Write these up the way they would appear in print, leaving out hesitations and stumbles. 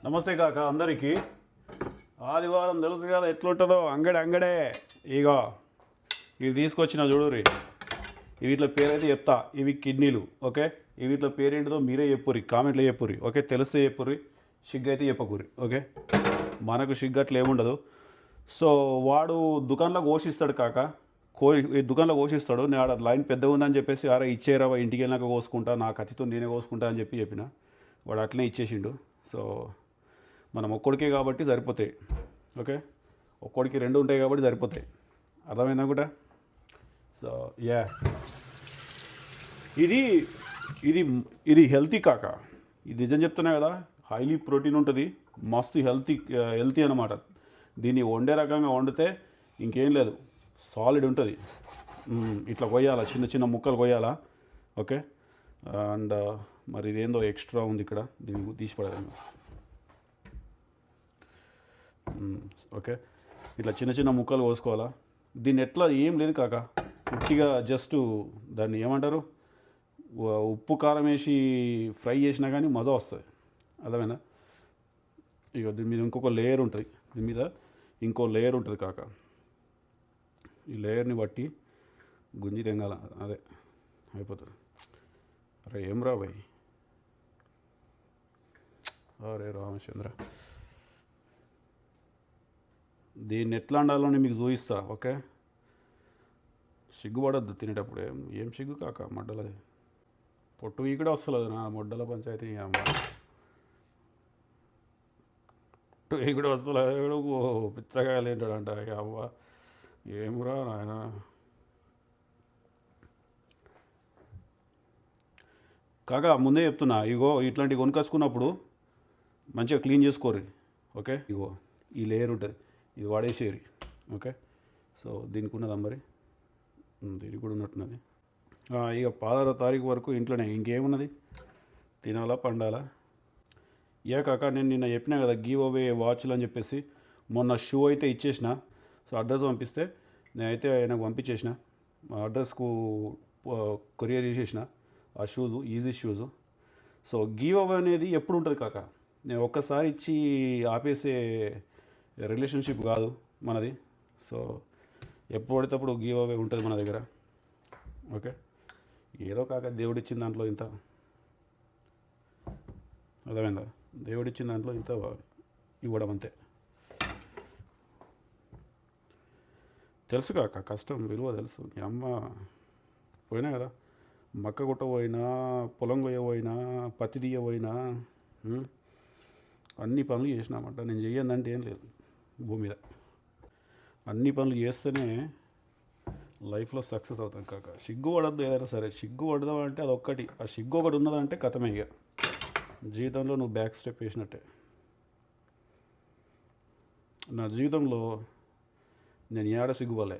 నమస్తే కాక అందరికీ. ఆదివారం తెలుసు కదా ఎట్లుంటుందో, అంగడే ఇగో ఇవి తీసుకొచ్చిన చూడురి. వీటిలో పేరైతే చెప్తా. ఇవి కిడ్నీలు. ఓకే, వీటిలో పేరేంటిదో మీరే చెప్పుర్రి, కామెంట్లో చెప్పుర్రి. ఓకే, తెలిస్తే చెప్పుర్రి, సిగ్గు అయితే చెప్పకుర్రి. ఓకే, మనకు సిగ్గు అట్లా ఏముండదు. సో వాడు దుకాణంలో కోసిస్తాడు కాక, దుకాణంలో కోసిస్తాడు. నేను ఆడ లైన్ పెద్దగా ఉందని చెప్పేసి అరే ఇచ్చేరావా, ఇంటికి వెళ్ళినాక కోసుకుంటా, నా కత్తితో నేనే కోసుకుంటా అని చెప్పిన. వాడు అట్లనే ఇచ్చేసిండు. సో మనం ఒక్కడికే కాబట్టి సరిపోతాయి. ఓకే, ఒక్కడికి రెండు ఉంటాయి కాబట్టి సరిపోతాయి. అర్థమైంది అనుకుంటా. సో యా, ఇది ఇది ఇది హెల్తీ కాక. ఇది నిజం చెప్తున్నా కదా, హైలీ ప్రోటీన్ ఉంటుంది, మస్తు హెల్తీ అనమాట. దీన్ని వండే రకంగా వండితే ఇంకేం లేదు, సాలిడ్ ఉంటుంది. ఇట్లా కొయ్యాలా, చిన్న చిన్న ముక్కలు కొయ్యాలా. ఓకే, అండ్ మరి ఇదేందో ఎక్స్ట్రా ఉంది ఇక్కడ, దీన్ని తీసి పడేదాన్ని. ఓకే, ఇట్లా చిన్న చిన్న ముక్కలు కోసుకోవాలా. దీన్ని ఎట్లా ఏం లేదు కాక, ఉట్టిగా జస్ట్ దాన్ని ఏమంటారు, ఉప్పు కారం వేసి ఫ్రై చేసినా కానీ మజా వస్తుంది. అర్థమైందా? ఇక దీని మీద ఇంకొక లేయర్ ఉంటుంది, దీని మీద ఇంకో లేయర్ ఉంటుంది కాక. ఈ లేయర్ని బట్టి గుంజి తెంగాల, అదే అయిపోతుంది. అరే ఏం రా భయ్, అరే రామచంద్ర, దీన్ని ఎట్లా వండాలో మీకు చూపిస్తా. ఓకే, సిగ్గుపడద్దు తినేటప్పుడు. ఏం సిగ్గు కాక, మడ్డలది పొట్టు ఇక్కడ వస్తలేదు నా మొడ్డల పంచాయతీ. పొట్టు ఇక్కడ వస్తలేదు, పిచ్చగాయలు ఏంటాడంట. అవ్వ ఏమురా నాయన. కాక ముందే చెప్తున్నా, ఇగో ఇట్లాంటివి కొనుకొచ్చుకున్నప్పుడు మంచిగా క్లీన్ చేసుకోరు. ఓకే, ఇగో ఈ లేయర్ ఉంటుంది, ఇది వాడేసేరి. ఓకే, సో దీనికి ఉన్నది మరి, దీనికి కూడా ఉన్నట్టున్నది. ఇక 16వ తారీఖు వరకు ఇంట్లోనే, ఇంకేమున్నది, తినాలా పండాలా. ఏ కాక, నేను నిన్న చెప్పినా కదా గివ్ అవే వాచ్లు అని చెప్పేసి. మొన్న షూ అయితే ఇచ్చేసిన. సో అడ్రస్ పంపిస్తే నేనైతే ఆయనకు పంపించేసిన, మా అడ్రస్కు కొరియర్ చేసేసిన ఆ shoes, easy shoes. So give away అనేది ఎప్పుడు ఉంటుంది కాక, నేను ఒక్కసారి ఇచ్చి ఆపేసే రిలేషన్షిప్ కాదు మనది. సో ఎప్పుడు పడితే అప్పుడు గివ్ అవే ఉంటుంది మన దగ్గర. ఓకే, ఏదో కాక దేవుడిచ్చిన దాంట్లో ఇంత, అర్థమైందా, దేవుడిచ్చిన దాంట్లో ఇంత ఇవ్వడం అంతే. తెలుసు కాక, కష్టం విలువ తెలుసు. మీ అమ్మ పోయినా కదా, మక్క కొట్టబోయినా, పొలం కొయ్యబోయినా, పత్తి తీయబోయినా, అన్ని పనులు చేసినామంట. నేను చెయ్యందంటే ఏం లేదు భూమి మీద. అన్ని పనులు చేస్తేనే లైఫ్లో సక్సెస్ అవుతాం కాక. సిగ్గు పడద్దు ఏదైనా సరే. సిగ్గు పడదాం అంటే అదొక్కటి, ఆ సిగ్గు ఒకటి ఉన్నదంటే కథమే. ఇక జీవితంలో నువ్వు బ్యాక్ స్టెప్ వేసినట్టే. నా జీవితంలో నేను ఏడ సిగ్గుపడలే.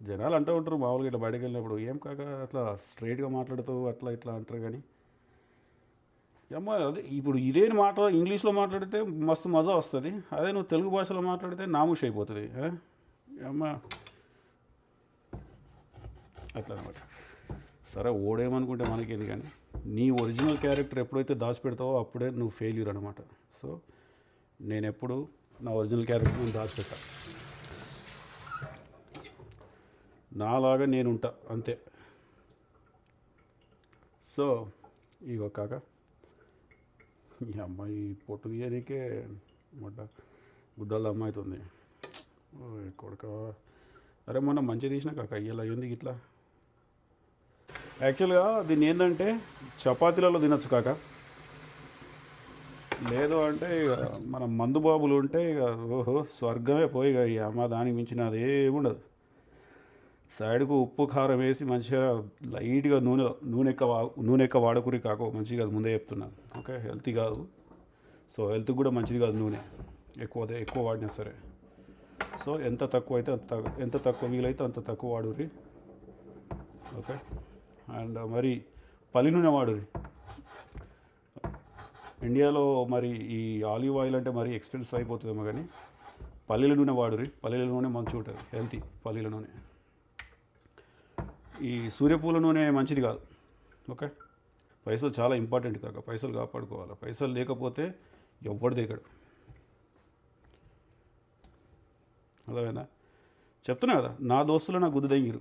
జనాలు అంటూ ఉంటారు మామూలుగా ఇట్లా బయటకు వెళ్ళినప్పుడు, ఏం కాక అట్లా స్ట్రైట్గా మాట్లాడుతూ అట్లా ఇట్లా అంటారు. కానీ అమ్మ అదే ఇప్పుడు ఇదేని మాట ఇంగ్లీష్లో మాట్లాడితే మస్తు మజా వస్తుంది, అదే నువ్వు తెలుగు భాషలో మాట్లాడితే నామూష్ అయిపోతుంది. అమ్మ అట్లా అనమాట. సరే ఓడేమనుకుంటే మనకేంది, కానీ నీ ఒరిజినల్ క్యారెక్టర్ ఎప్పుడైతే దాచిపెడతావో అప్పుడే నువ్వు ఫెయిల్యూర్ అనమాట. సో నేను ఎప్పుడు నా ఒరిజినల్ క్యారెక్టర్ నేను దాచిపెట్టా, నాలాగా నేను ఉంటా అంతే. సో ఇగో కాక, ఈ అమ్మాయి పొట్టు తీయడానికే మొట్ట గుద్దల అమ్మాయి అవుతుంది కొడుక. అరే మొన్న మంచిగా తీసిన కాక, ఇలా ఎందుకు ఇట్లా. యాక్చువల్గా దీన్ని ఏంటంటే చపాతీలలో తినచ్చు కాక, లేదు అంటే ఇక మన మందు బాబులు ఉంటే ఇక ఓహో స్వర్గమే పోయి. ఇక ఈ అమ్మ దానికి మించిన అదేముండదు. సైడ్కు ఉప్పు కారం వేసి మంచిగా లైట్గా నూనె ఎక్కువ వాడకురి కాక, మంచిగా కాదు ముందే చెప్తున్నాను. ఓకే, హెల్తీ కాదు. సో హెల్త్కి కూడా మంచిది కాదు నూనె ఎక్కువ వాడినా సరే. సో ఎంత తక్కువ అయితే ఎంత తక్కువ వీలైతే అంత తక్కువ వాడురి. ఓకే, అండ్ మరి పల్లి నూనె వాడురి. ఇండియాలో మరి ఈ ఆలివ్ ఆయిల్ అంటే మరీ ఎక్స్పెన్సివ్ అయిపోతుందేమో, కానీ పల్లీల నూనె వాడురి. పల్లీల నూనె మంచిగా ఉంటుంది, హెల్తీ పల్లీల నూనె. ఈ సూర్యపూల నూనె మంచిది కాదు. ఓకే, పైసలు చాలా ఇంపార్టెంట్ కాక, పైసలు కాపాడుకోవాలి. పైసలు లేకపోతే ఎవ్వడు దిగడు. అదేనా చెప్తున్నా కదా, నా దోస్తులు నా గుద్దు దెంగిరు,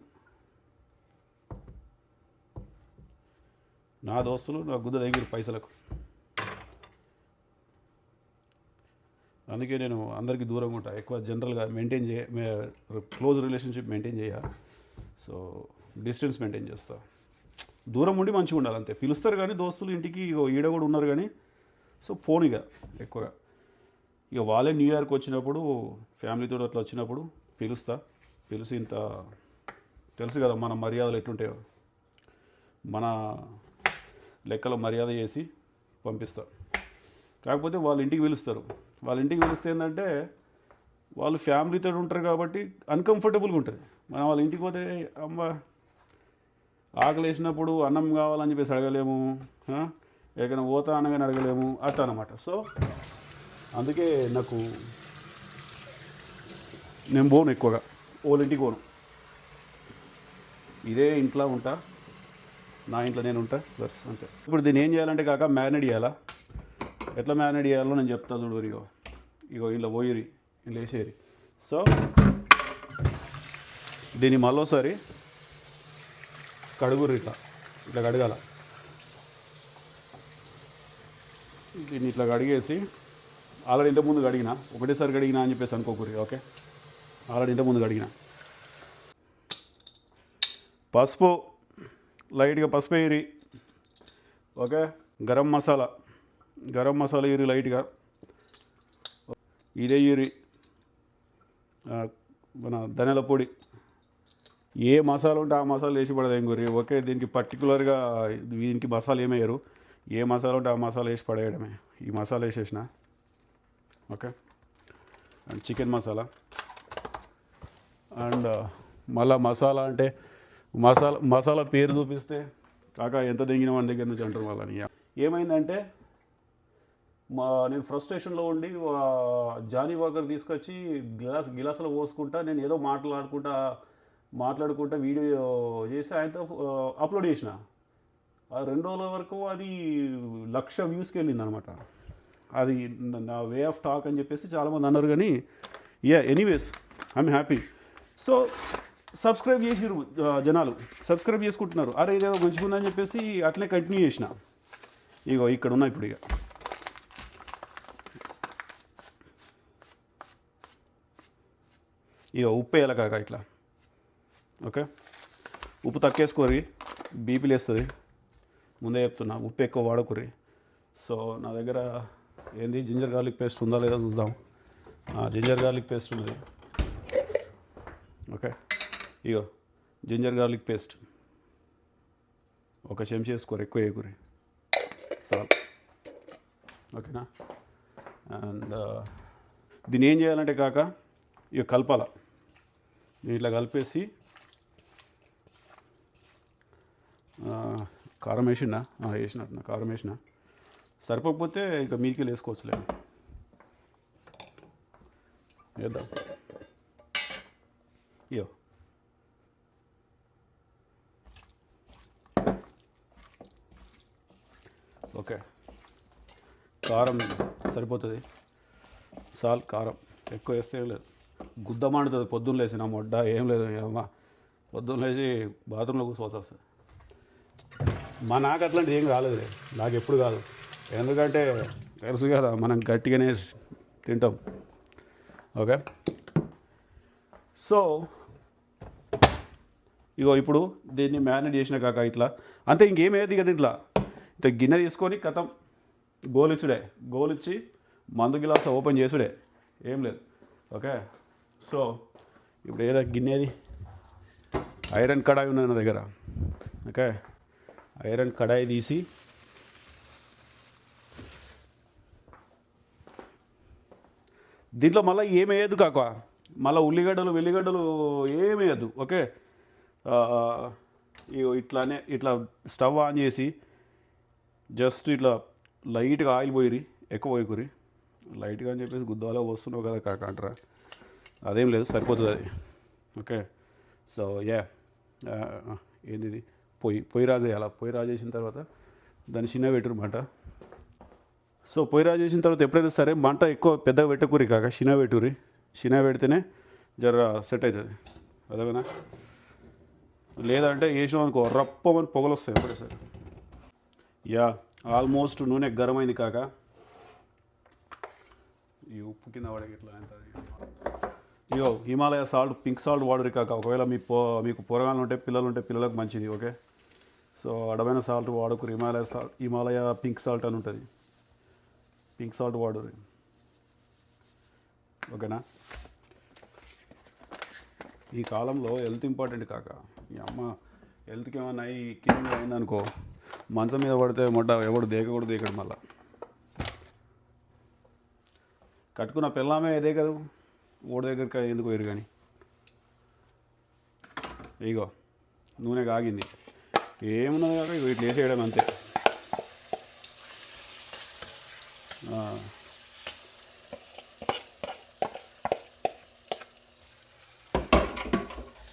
నా దోస్తులు నా గుద్ద దగ్గర పైసలకు. అందుకే నేను అందరికీ దూరంగా ఉంటా, ఎక్కువ జనరల్గా మెయింటైన్ క్లోజ్ రిలేషన్షిప్ మెయింటైన్ చేయ. సో డిస్టెన్స్ మెయింటైన్ చేస్తా, దూరం ఉండి మంచిగా ఉండాలి అంతే. పిలుస్తారు కానీ దోస్తులు ఇంటికి, ఈడ కూడా ఉన్నారు కానీ, సో పోనీగా ఎక్కువగా. ఇక వాళ్ళే న్యూ ఇయర్కి వచ్చినప్పుడు ఫ్యామిలీతో అట్లా వచ్చినప్పుడు పిలిచి ఇంత తెలుసు కదా మన మర్యాదలు ఎట్లుంటాయో, మన లెక్కలో మర్యాద చేసి పంపిస్తా. కాకపోతే వాళ్ళ ఇంటికి పిలుస్తారు. వాళ్ళ ఇంటికి పిలిస్తే ఏంటంటే వాళ్ళు ఫ్యామిలీతో ఉంటారు కాబట్టి అన్కంఫర్టబుల్గా ఉంటుంది. మనం వాళ్ళ ఇంటికి పోతే అమ్మ ఆకలి వేసినప్పుడు అన్నం కావాలని చెప్పేసి అడగలేము, ఎక్కడైనా పోతా అనగానే అడగలేము, అట్లా అన్నమాట. సో అందుకే నేను పోను, ఎక్కువగా వాళ్ళ ఇంటికి పోను. ఇదే ఇంట్లో ఉంటా, నా ఇంట్లో నేను ఉంటా బస్ అంతే. ఇప్పుడు దీన్ని ఏం చేయాలంటే కాక మ్యారినేట్ చేయాలా. ఎట్లా మ్యారినేట్ చేయాలో నేను చెప్తా చూడు. ఇగో ఇంట్లో పోయిరి, ఇంట్లో వేసేరి. సో దీన్ని మళ్ళీసారి కడుగురు, ఇట్లా కడగాల. దీన్ని ఇట్లా కడిగేసి, ఆల్రెడీ ఇంతకుముందు కడిగిన, ఒకటేసారి కడిగినా అని చెప్పేసి అనుకోకూరి. ఓకే, ఆల్రెడీ ఇంతకుముందు కడిగిన. పసుపు, లైట్గా పసుపు వేయరి. ఓకే, గరం మసాలా వేయరి లైట్గా. ఇదే వేయరి. మన ధనియాల పొడి, ఏ మసాలా ఉంటే ఆ మసాలా వేసి పడదు ఏం గురి. ఓకే, దీనికి పర్టికులర్గా దీనికి మసాలా ఏమయ్యారు, ఏ మసాలా ఉంటే ఆ మసాలా వేసి పడేయడమే. ఈ మసాలా వేసేసిన. Okay, and chicken masala. And మళ్ళా మసాలా అంటే మసాలా పేరు చూపిస్తే కాక ఎంత దెంగిన వాడి దగ్గర నుంచి అంటారు వాళ్ళని. ఏమైందంటే నేను ఫ్రస్ట్రేషన్లో ఉండి జానీ వాకర్ తీసుకొచ్చి గిలాసులో పోసుకుంటా, నేను ఏదో మాట్లాడుకుంటా వీడియో చేసి ఆయనతో అప్లోడ్ చేసిన. ఆ 2 రోజుల వరకు అది 1,00,000 వ్యూస్కి వెళ్ళింది అనమాట. అది నా వే ఆఫ్ టాక్ అని చెప్పేసి చాలామంది అన్నారు. కానీ anyways I'm happy. So subscribe చేసిరు జనాలు, సబ్స్క్రైబ్ చేసుకుంటున్నారు. అరే ఇదేదో మంచిగా ఉందని చెప్పేసి అట్లే కంటిన్యూ చేసిన. ఇగో ఇక్కడ ఉన్నా ఇప్పుడు. ఇక ఉప్పు వేయాలి కాక ఇట్లా. ఓకే, ఉప్పు తక్కువేసుకోరి, బీపీ లేస్తుంది. ముందే చెప్తున్నా, ఉప్పు ఎక్కువ వాడకురి. సో నా దగ్గర ఏంది జింజర్ గార్లిక్ పేస్ట్ ఉందా లేదా చూద్దాం. జింజర్ గార్లిక్ పేస్ట్ ఉన్నది. ఓకే, ఇగో జింజర్ గార్లిక్ పేస్ట్ ఒక చెంచా వేసుకోరు, ఎక్కువ వేయకూరి, సాల్. ఓకేనా. అండ్ దీన్ని ఏం చేయాలంటే కాక ఇక కలపాల. నేను ఇట్లా కలిపేసి కారం వేసినట్టు కారం వేసిన. సరిపోకపోతే ఇక మీదికి వేసుకోవచ్చులే, వేద్దాం. ఇయో ఓకే, కారం సరిపోతుంది. కారం ఎక్కువ వేస్తే ఏం లేదు, గుద్దమాడుతుంది. పొద్దున్న లేచి నా మొడ్డ ఏం లేదు, అమ్మ పొద్దున్న లేచి బాత్రూంలో కూర్చోవాల్సి వస్తుంది. నాకు అట్లాంటిది ఏం కాలేదు, నాకు ఎప్పుడు కాదు. ఎందుకంటే తెలుసు కదా, మనం గట్టిగానే తింటాం. ఓకే, సో ఇగో ఇప్పుడు దీన్ని మ్యారినేట్ చేసిన కాక ఇట్లా అంతే, ఇంకేమేది కదా. ఇట్లా ఇంత గిన్నె తీసుకొని కథం గోలిచ్చి మందు గిలాస ఓపెన్ చేసుడే, ఏం లేదు. ఓకే, సో ఇప్పుడు ఏదో గిన్నెది ఐరన్ కడాయి ఉన్నది నా దగ్గర. ఓకే, ఐరన్ కడాయి తీసి దీంట్లో మళ్ళీ ఏమేయద్దు కాక, మళ్ళీ వెల్లిగడ్డలు ఏమేయద్దు. ఓకే, ఇట్లా స్టవ్ ఆన్ చేసి జస్ట్ ఇట్లా లైట్గా ఆయిల్ పోయిరి, ఎక్కువ పోయకురి. లైట్గా అని చెప్పేసి గుద్దాలో వస్తున్నావు కదా కాక అంటారా, అదేం లేదు, సరిపోతుంది అది. ఓకే, సో ఏంది ఇది పొయ్యి రాజేయాలి. పొయ్యి రాజేసిన తర్వాత దాన్ని చిన్న పెట్టురు మంట. సో పొయ్యి రాజు చేసిన తర్వాత ఎప్పుడైనా సరే మంట ఎక్కువ పెద్దగా పెట్టకూరి కాక చిన్న పెట్టురి. చిన్న పెడితేనే జర సెట్ అవుతుంది అదేనా. లేదంటే వేసినాం అనుకో రప్పమని పొగలు వస్తాయి ఎప్పుడే సరే. యా ఆల్మోస్ట్ నూనె గరం అయింది కాక. ఈ ఉప్పు కింద పడక ఇట్లా అంటుంది. ఇగో హిమాలయ సాల్ట్, పింక్ సాల్ట్ వాడరు కాక. ఒకవేళ మీకు పొరగాలు ఉంటే పిల్లలు ఉంటే పిల్లలకు మంచిది. ఓకే, సో అడమైన సాల్ట్ వాడుకురు. హిమాలయ పింక్ సాల్ట్ అని ఉంటుంది. పింక్ సాల్ట్ వాడరు. ఓకేనా. ఈ కాలంలో హెల్త్ ఇంపార్టెంట్ కాక. ఈ అమ్మ హెల్త్కి ఏమన్నా కింద అయిందనుకో మంచం మీద పడితే ఎవడు దేకడు మళ్ళా. కట్టుకున్న పిల్లమే అదే కదా, ఓడి దగ్గరికి ఎందుకు వేరు. కానీ ఇగో నూనె కాగింది, ఏమున్నది కాక ఇగో ఇట్లా వేసేయడం అంతే.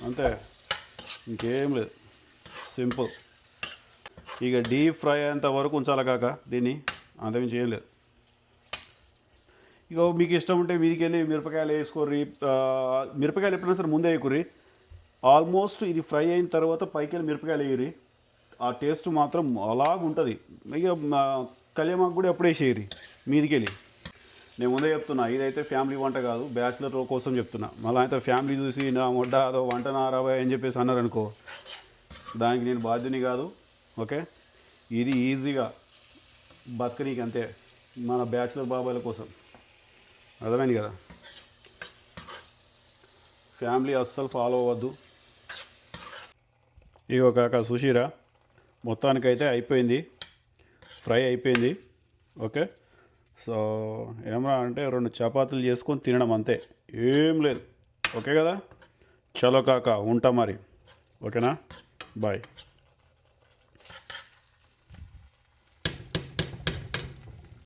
అంతే, ఇంకేం లేదు, సింపుల్. ఇక డీప్ ఫ్రై అయ్యేంత వరకు ఉంచాలి కాక దీన్ని, అంతమించి ఏం లేదు. ఇక మీకు ఇష్టం ఉంటే మీదికి వెళ్ళి మిరపకాయలు వేసుకోర్రి. మిరపకాయలు ఎప్పుడైనా సరే ముందే వేయకుర్రి. ఆల్మోస్ట్ ఇది ఫ్రై అయిన తర్వాత పైకి వెళ్ళి మిరపకాయలు వేయరి. ఆ టేస్ట్ మాత్రం అలాగుంటుంది. ఇక కళ్యామాకు కూడా ఎప్పుడే వేసేయరి మీదికి వెళ్ళి. నేను ముందే చెప్తున్నా, ఇదైతే ఫ్యామిలీ వంట కాదు, బ్యాచిలర్ కోసం చెప్తున్నా. మళ్ళీ అయితే ఫ్యామిలీ చూసి నా వంట అదో వంట నారాబాయ్ అని చెప్పేసి అన్నారనుకో, దానికి నేను బాధ్యుని కాదు. ఓకే, ఇది ఈజీగా బతకనీకి అంతే, మన బ్యాచిలర్ బాబాయిల కోసం. అర్థమైంది కదా. ఫ్యామిలీ అస్సలు ఫాలో అవ్వద్దు. ఇగో కాక సుషీరా మొత్తానికైతే అయిపోయింది, ఫ్రై అయిపోయింది. ఓకే, సో ఏమరా అంటే 2 చపాతీలు చేసుకొని తినడం అంతే, ఏం లేదు. ఓకే కదా, చలో కాక ఉంటా మరి. ఓకేనా, బాయ్.